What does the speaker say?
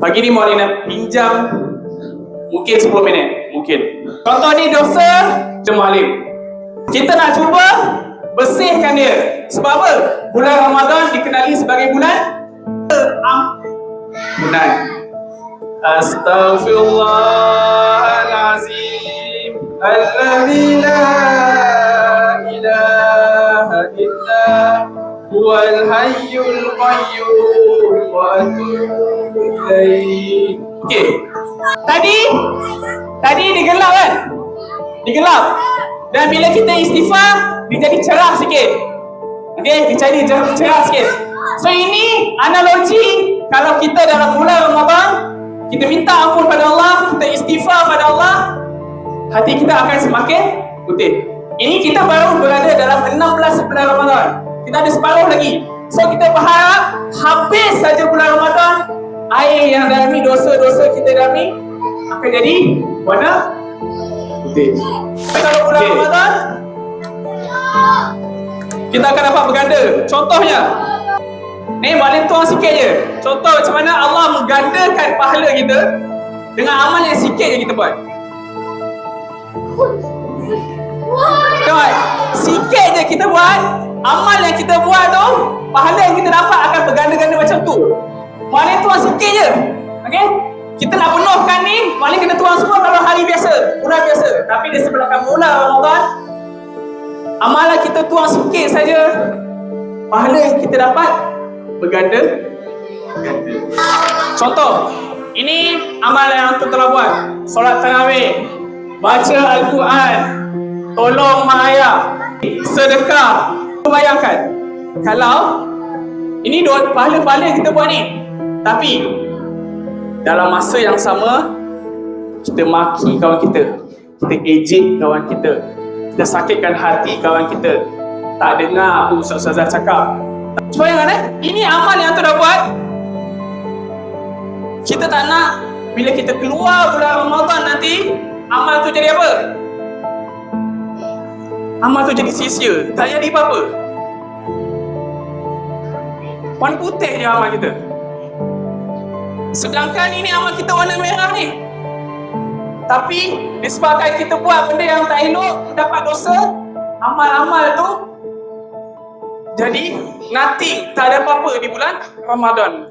Pagi ni Maulid nak pinjam mungkin 10 minit. Mungkin. Contoh ni dosa Maulid. Kita nak cuba bersihkan dia. Sebab apa? Bulan Ramadan dikenali sebagai bulan Astaghfirullahalazim alladzi la ilaha illa huwal hayyul qayyum wa atubu ilaih. Okey. Tadi digelap kan? Digelap. Dan bila kita istighfar, dia jadi cerah sikit. Okey, dia jadi cerah sikit. So ini analogi kalau kita dalam bulan Ramadan, kita minta ampun pada Allah, kita istighfar pada Allah, hati kita akan semakin putih. Ini kita baru berada dalam 16 bulan Ramadan. Kita ada separuh lagi. So kita berharap habis saja bulan Ramadan, air yang dalam ni, dosa-dosa kita dalam ni akan jadi warna putih. Kalau bulan Ramadan, kita akan dapat berganda. Contohnya, ni Maulid tuang sikit je. Contoh macam mana Allah menggandakan pahala kita dengan amal yang sikit je kita buat. Kawan, sikit je kita buat, amal yang kita buat tu, pahala yang kita dapat akan berganda-ganda macam tu. Maulid tuang sikit je. Okey? Kita nak penuhkan ni, Maulid kena tuang semua kalau hari biasa, bulan biasa. Tapi di sebelahkan bulan Ramadan, amalan kita tuang sikit saja, pahala yang kita dapat berganda. Contoh, ini amalan yang antum telah buat. Solat tarawih, baca Al-Quran, tolong mak ayah, sedekah. Bayangkan, kalau ini pahala-pahala yang kita buat ni, tapi dalam masa yang sama kita maki kawan kita ejek kawan kita sakitkan hati kawan kita, tak dengar apa ustaz-ustazah cakap. Bayangkan ini amal yang tu dah buat. Kita tak nak bila kita keluar bulan Ramadan nanti amal tu jadi apa? Amal tu jadi sia-sia, tak jadi apa-apa. Warna putih je amal kita. Sedangkan ini amal kita warna merah ni. Tapi disebabkan kita buat benda yang tak elok, dapat dosa, amal-amal tu jadi nothing, tak ada apa-apa di bulan Ramadan.